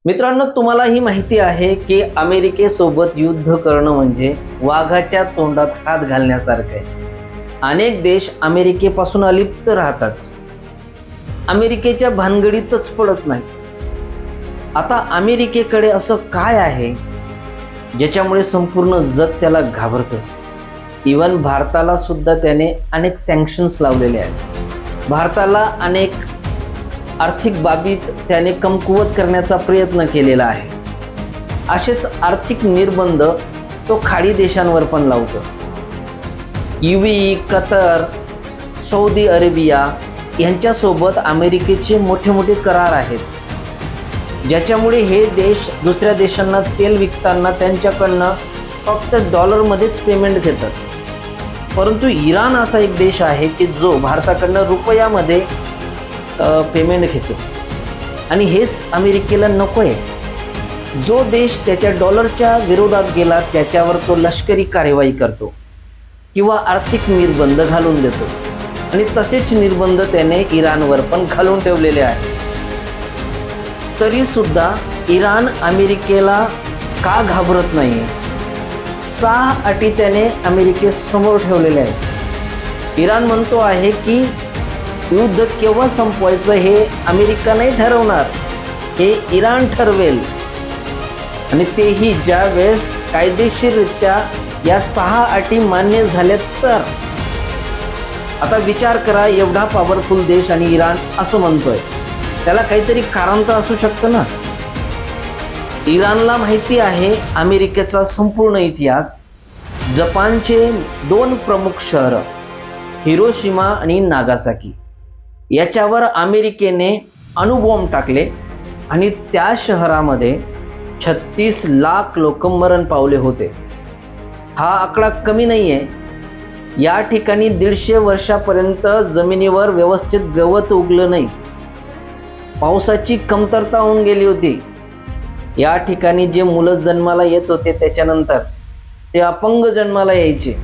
मित्रांनो, तुम्हाला ही माहिती आहे की अमेरिकेसोबत युद्ध करणं म्हणजे वाघाच्या तोंडात हात घालण्यासारखं आहे. अनेक देश अमेरिकेपासून अलिप्त राहतात, अमेरिकेच्या भानगडीतच पडत नाही. आता अमेरिकेकडे असं काय आहे ज्याच्यामुळे संपूर्ण जग त्याला घाबरतं? इवन भारताला सुद्धा त्याने अनेक सँक्शन्स लावलेले आहेत. भारताला अनेक आर्थिक बाबीत त्याने कमकुवत करण्याचा प्रयत्न केलेला आहे. असेच आर्थिक निर्बंध तो खाडी देशांवर पण लावतो. UAE, कतर, सौदी अरेबिया यांच्यासोबत अमेरिकेचे मोठे मोठे करार आहेत, ज्याच्यामुळे हे देश दुसऱ्या देशांना तेल विकताना त्यांच्याकडनं फक्त डॉलरमध्येच पेमेंट घेतात. परंतु इराण असा एक देश आहे की जो भारताकडनं रुपयामध्ये पेमेंट घेतो, आणि हेच अमेरिकेला नको आहे. जो देश त्याच्या डॉलरच्या विरोधात गेला त्याच्यावर तो लष्करी कार्यवाही करतो किंवा आर्थिक निर्बंध घालून देतो, आणि तसेच निर्बंध त्याने इराणवर पण घालून ठेवलेले आहे. तरी सुद्धा इराण अमेरिकेला का घाबरत नाही? 6 अटी त्याने अमेरिकेसमोर ठेवलेल्या आहेत. इराण म्हणतो आहे की युद्ध केव्हा संपवायचं हे अमेरिका नाही ठरवणार, हे इराण ठरवेल, आणि तेही ज्या वेळेस कायदेशीररित्या या 6 अटी मान्य झाल्या तर. आता विचार करा, एवढा पॉवरफुल देश आणि इराण असं म्हणतोय, त्याला काहीतरी कारण तर असू शकतं ना. इराणला माहिती आहे अमेरिकेचा संपूर्ण इतिहास. जपानचे 2 प्रमुख शहर हिरोशिमा आणि नागासाकी याच्यावर अमेरिकेने अणुबॉम्ब टाकले, आणि त्या शहरामध्ये 36 लाख लोक मरण पावले होते. हा आकडा कमी नाही आहे. या ठिकाणी 150 वर्षापर्यंत जमिनीवर व्यवस्थित गवत उगलं नाही. पावसाची कमतरता होऊन गेली होती. या ठिकाणी जे मुलं जन्माला येत होते त्याच्यानंतर ते अपंग जन्माला यायचे,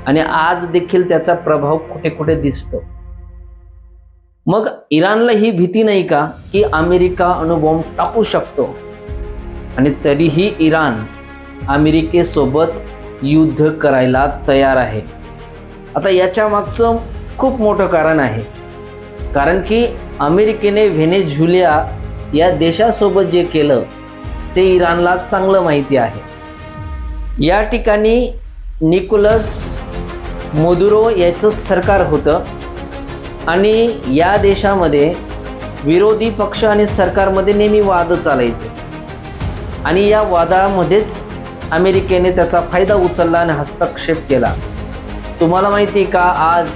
आणि आज देखील त्याचा प्रभाव कुठे कुठे दिसतो. मग इराणला ही भीती नाही का की अमेरिका अणुबॉम्ब टाकू शकतो, आणि तरीही इराण अमेरिकेसोबत युद्ध करायला तयार आहे? आता याच्या मागचं खूप मोठं कारण आहे. कारण की अमेरिकेने व्हेनेझुएला या देशासोबत जे केलं ते इराणला चांगलं माहिती आहे. या ठिकाणी निकोलस मदुरो याचं सरकार होतं, आणि या देशामध्ये विरोधी पक्ष आणि सरकारमध्ये नेहमी वाद चालायचे, आणि या वादामध्येच अमेरिकेने त्याचा फायदा उचलला आणि हस्तक्षेप केला. तुम्हाला माहिती का, आज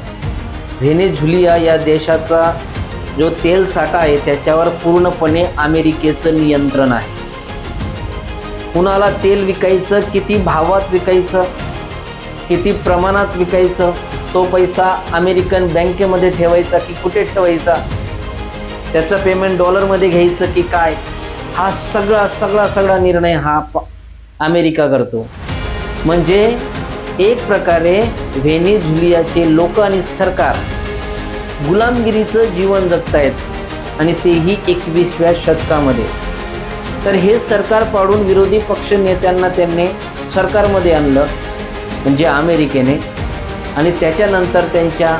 व्हेनेझुएला या देशाचा जो तेल साठा आहे त्याच्यावर पूर्णपणे अमेरिकेचं नियंत्रण आहे. कुणाला तेल विकायचं, किती भावात विकायचं, किती प्रमाणात विकायचं, तो पैसा अमेरिकन बँकेमध्ये ठेवायचा की कुठे ठेवायचा, त्याचं पेमेंट डॉलरमध्ये घ्यायचं की काय, हा सगळा निर्णय हा अमेरिका करतो. म्हणजे एक प्रकारे व्हेनेझुएलाचे लोक आणि सरकार गुलामगिरीचं जीवन जगतायत, आणि तेही 21व्या शतकामध्ये. तर हे सरकार पाडून विरोधी पक्ष नेत्यांना त्यांनी सरकारमध्ये आणलं, म्हणजे अमेरिकेने, आणि त्याच्यानंतर त्यांच्या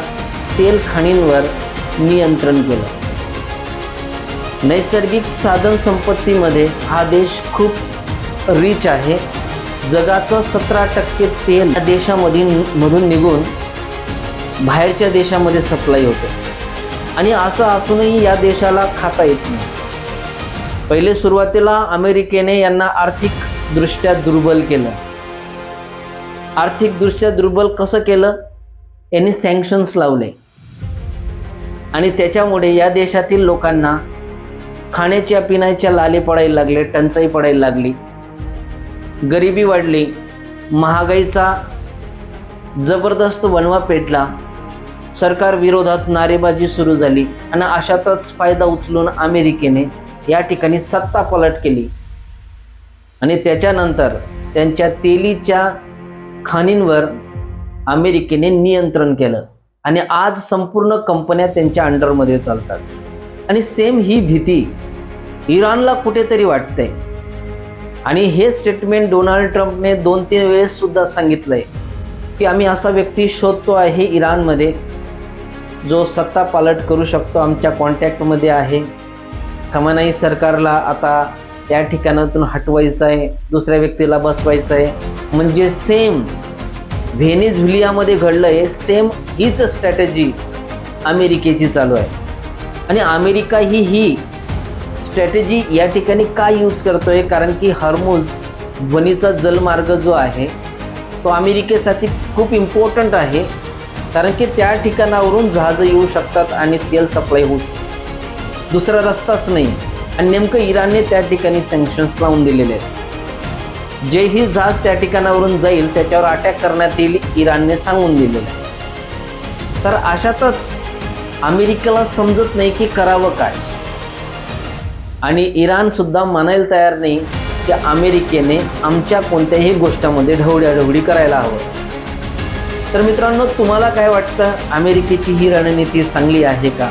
तेल खाणींवर नियंत्रण केलं. नैसर्गिक साधन संपत्तीमध्ये हा देश खूप रिच आहे. जगाचं 17% तेल या देशामधून निघून बाहेरच्या देशामध्ये सप्लाय होते, आणि असं असूनही या देशाला खाता येत नाही. पहिले सुरुवातीला अमेरिकेने यांना आर्थिकदृष्ट्या दुर्बल केलं. आर्थिकदृष्ट्या दुर्बल कसं केलं? यांनी सँक्शन्स लावले, आणि त्याच्यामुळे या देशातील लोकांना खाण्याच्या पिण्याच्या लाले पडायला लागले, टंचाई पडायला लागली, गरिबी वाढली, महागाईचा जबरदस्त वणवा पेटला, सरकार विरोधात नारेबाजी सुरू झाली, आणि अशातच फायदा उचलून अमेरिकेने या ठिकाणी सत्ता पलट केली, आणि त्याच्यानंतर त्यांच्या तेलीच्या खाणींवर अमेरिकेने नियंत्रण केलं, आणि आज संपूर्ण कंपन्या त्यांच्या अंडरमध्ये चालतात. आणि सेम ही भीती इराणला कुठेतरी वाटतंय आणि हे स्टेटमेंट डोनाल्ड ट्रम्पने 2-3 वेळेस सुद्धा सांगितलंय की आम्ही असा व्यक्ती शोधतो आहे इराणमध्ये जो सत्ता पालट करू शकतो, आमच्या कॉन्टॅक्टमध्ये आहे. खमेनी सरकारला आता त्या ठिकाणातून हटवायचं आहे, दुसऱ्या व्यक्तीला बसवायचं आहे. म्हणजे सेम व्हेनेझुएलामध्ये घडलंय, सेम हीच स्ट्रॅटेजी अमेरिकेची चालू आहे. आणि अमेरिका ही स्ट्रॅटेजी या ठिकाणी का यूज करतोय? कारण की हॉर्मुझ ध्वनीचा जलमार्ग जो आहे तो अमेरिकेसाठी खूप इम्पॉर्टंट आहे, कारण की त्या ठिकाणावरून जहाजं येऊ शकतात आणि तेल सप्लाय होऊ शकतं. दुसरा रस्ताच नाही. आणि नेमकं इराणने त्या ठिकाणी सँक्शन्स लावून दिलेले आहेत. जेही जहाज त्या ठिकाणावरून जाईल त्याच्यावर अटॅक करण्यात येईल, इराणने सांगून दिलेलं आहे. तर अशातच अमेरिकेला समजत नाही की करावं काय. आणि इराण सुद्धा मानायला तयार नाही की अमेरिकेने आमच्या कोणत्याही गोष्टीमध्ये ढवळाढवळी करायला हवं. तर मित्रांनो, तुम्हाला काय वाटतं? अमेरिकेची ही रणनीती चांगली आहे का?